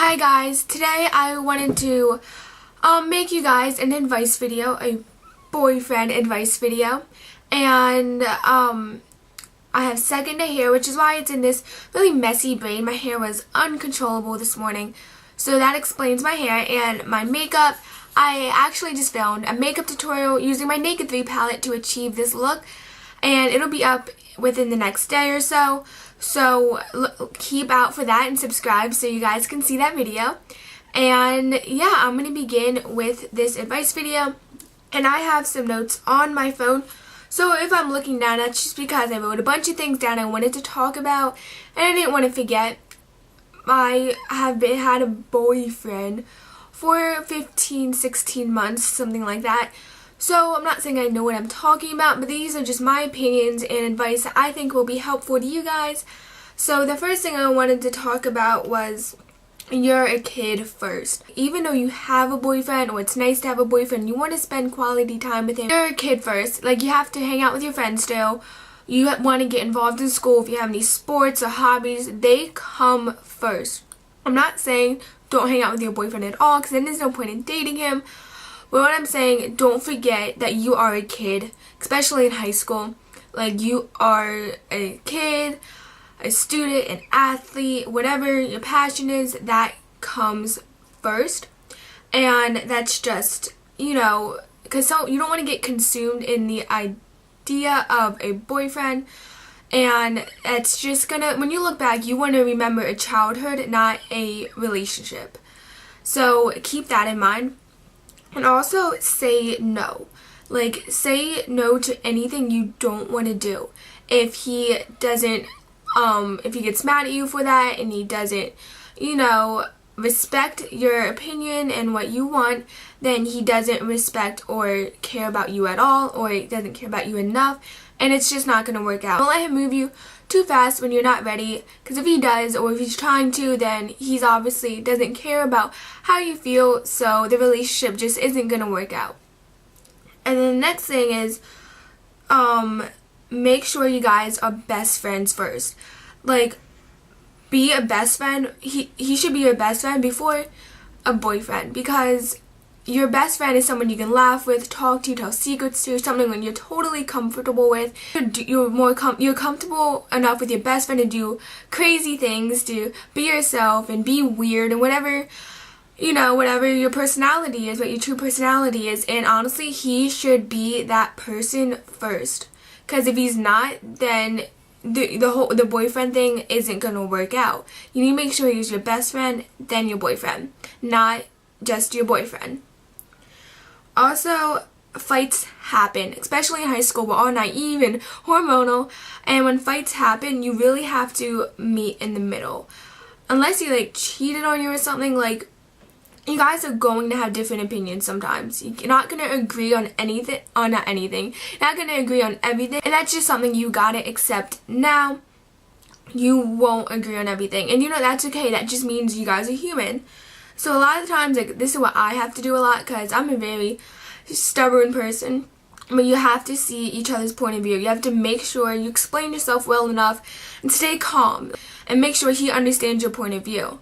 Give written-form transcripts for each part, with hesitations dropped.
Hi guys, today I wanted to make you guys an advice video, a boyfriend advice video, and I have second day hair, which is why it's in this really messy braid. My hair was uncontrollable this morning, so that explains my hair. And my makeup, I actually just filmed a makeup tutorial using my Naked 3 palette to achieve this look, and it'll be up within the next day or so. So keep out for that and subscribe so you guys can see that video. And yeah, I'm going to begin with this advice video. And I have some notes on my phone. So if I'm looking down, that's just because I wrote a bunch of things down I wanted to talk about. And I didn't want to forget. I have had a boyfriend for 15, 16 months, something like that. So I'm not saying I know what I'm talking about, but these are just my opinions and advice that I think will be helpful to you guys. So the first thing I wanted to talk about was you're a kid first. Even though you have a boyfriend, or it's nice to have a boyfriend, you want to spend quality time with him, you're a kid first. Like, you have to hang out with your friends still. You want to get involved in school. If you have any sports or hobbies, they come first. I'm not saying don't hang out with your boyfriend at all, because then there's no point in dating him. But what I'm saying, don't forget that you are a kid, especially in high school. Like, you are a kid, a student, an athlete, whatever your passion is, that comes first. And that's just, because you don't want to get consumed in the idea of a boyfriend. And it's just gonna, when you look back, you want to remember a childhood, not a relationship. So keep that in mind. And also say no. Like, say no to anything you don't want to do. If he doesn't, if he gets mad at you for that and he doesn't, respect your opinion and what you want, then he doesn't respect or care about you at all, or he doesn't care about you enough, and it's just not going to work out. Don't let him move you too fast when you're not ready, because if he does, or if he's trying to, then he's obviously doesn't care about how you feel, so the relationship just isn't going to work out. And then the next thing is, make sure you guys are best friends first. Like, be a best friend. He should be your best friend before a boyfriend, because your best friend is someone you can laugh with, talk to, tell secrets to, something that you're totally comfortable with. You're comfortable enough with your best friend to do crazy things, to be yourself and be weird and whatever your personality is, what your true personality is. And honestly, he should be that person first. Because if he's not, then the boyfriend thing isn't going to work out. You need to make sure he's your best friend, then your boyfriend, not just your boyfriend. Also, fights happen, especially in high school. We're all naive and hormonal, and when fights happen, you really have to meet in the middle. Unless he cheated on you or something, you guys are going to have different opinions sometimes. You're not going to agree on anything, You're not going to agree on everything, and that's just something you gotta accept now. You won't agree on everything, and that's okay. That just means you guys are human. So a lot of times, this is what I have to do a lot, because I'm a very stubborn person. But you have to see each other's point of view. You have to make sure you explain yourself well enough and stay calm, and make sure he understands your point of view.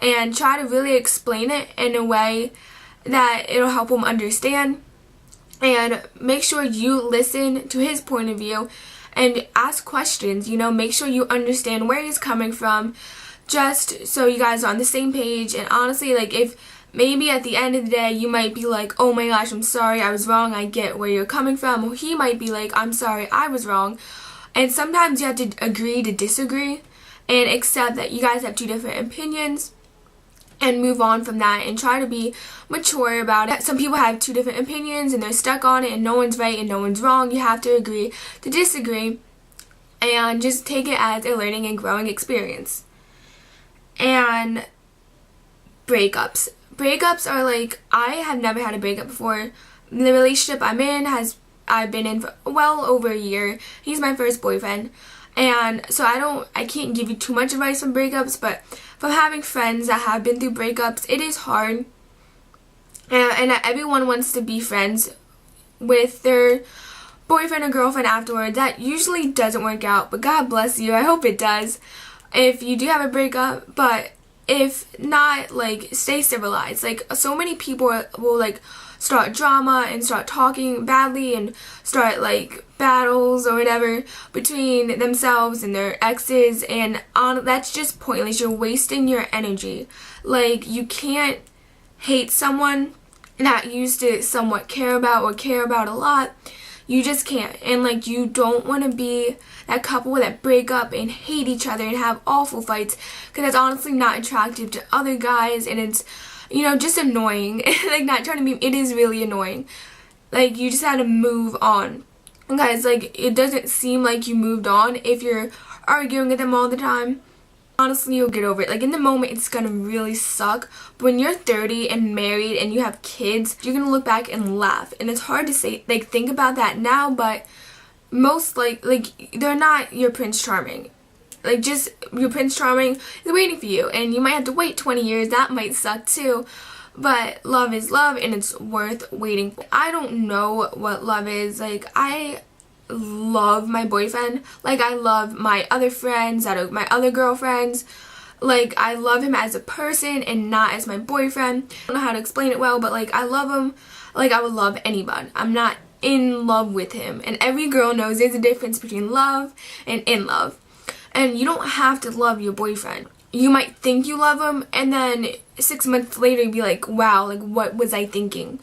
And try to really explain it in a way that it'll help him understand. And make sure you listen to his point of view and ask questions. Make sure you understand where he's coming from, just so you guys are on the same page. And honestly, if maybe at the end of the day you might be like, oh my gosh, I'm sorry, I was wrong, I get where you're coming from. Or he might be like, I'm sorry, I was wrong. And sometimes you have to agree to disagree and accept that you guys have two different opinions, and move on from that and try to be mature about it. Some people have two different opinions and they're stuck on it, and no one's right and no one's wrong. You have to agree to disagree and just take it as a learning and growing experience. And breakups. Breakups are I have never had a breakup before. The relationship I'm in I've been in for well over a year. He's my first boyfriend. And so I can't give you too much advice on breakups, but from having friends that have been through breakups, it is hard. And everyone wants to be friends with their boyfriend or girlfriend afterwards. That usually doesn't work out, but God bless you. I hope it does if you do have a breakup. But If not, like, stay civilized. Like, so many people will, like, start drama and start talking badly and start, like, battles or whatever between themselves and their exes, and that's just pointless. You're wasting your energy. Like, you can't hate someone that you used to somewhat care about or care about a lot. You just can't. And, like, you don't want to be that couple that break up and hate each other and have awful fights, because that's honestly not attractive to other guys, and it's, you know, just annoying. Like, not trying to be, it is really annoying. Like, you just had to move on. And guys, like, it doesn't seem like you moved on if you're arguing with them all the time. Honestly, you'll get over it. Like, in the moment, it's gonna really suck. But when you're 30 and married and you have kids, you're gonna look back and laugh. And it's hard to say, like, think about that now, but most, like, they're not your Prince Charming. Like, just, your Prince Charming is waiting for you. And you might have to wait 20 years. That might suck, too. But love is love, and it's worth waiting for. I don't know what love is. Like, I love my boyfriend. Like, I love my other friends, my other girlfriends. Like, I love him as a person and not as my boyfriend. I don't know how to explain it well, but, like, I love him like I would love anyone. I'm not in love with him. And every girl knows there's a difference between love and in love. And you don't have to love your boyfriend. You might think you love him, and then 6 months later you'd be like, wow, like, what was I thinking?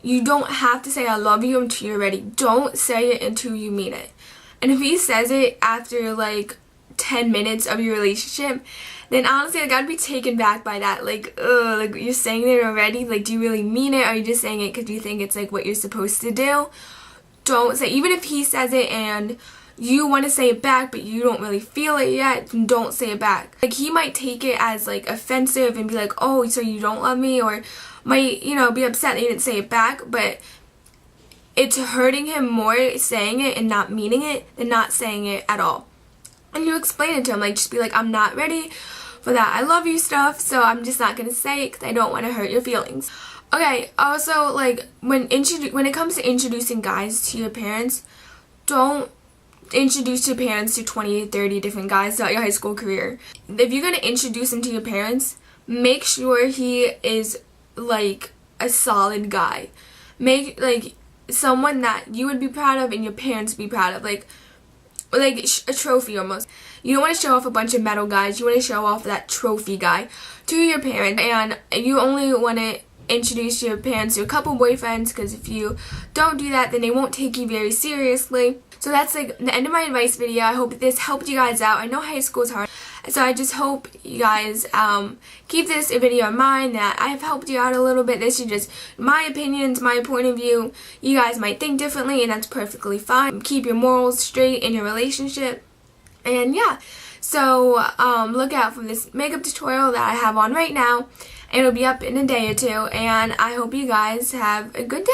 You don't have to say I love you until you're ready. Don't say it until you mean it. And if he says it after, like, 10 minutes of your relationship, then honestly, like, I'd be taken back by that. Like, ugh, like, you're saying it already? Like, do you really mean it? Or are you just saying it because you think it's, like, what you're supposed to do? Don't say, even if he says it and you want to say it back, but you don't really feel it yet, don't say it back. Like, he might take it as, like, offensive and be like, oh, so you don't love me? Or might, you know, be upset that you didn't say it back, but it's hurting him more saying it and not meaning it than not saying it at all. And you explain it to him, like, just be like, I'm not ready for that I love you stuff, so I'm just not gonna say it because I don't want to hurt your feelings. Okay, also, like, when it comes to introducing guys to your parents, don't introduce your parents to 20 or 30 different guys throughout your high school career. If you're gonna introduce him to your parents, make sure he is, like, a solid guy. Make, like, someone that you would be proud of and your parents be proud of, like a trophy almost. You don't want to show off a bunch of metal guys. You want to show off that trophy guy to your parents, and you only want to introduce your parents to a couple boyfriends, because if you don't do that, then they won't take you very seriously. So that's, like, the end of my advice video. I hope this helped you guys out. I know high school is hard, so I just hope you guys keep this video in mind, that I have helped you out a little bit. This is just my opinions, my point of view. You guys might think differently, and that's perfectly fine. Keep your morals straight in your relationship. And yeah, so look out for this makeup tutorial that I have on right now. It'll be up in a day or two, and I hope you guys have a good day.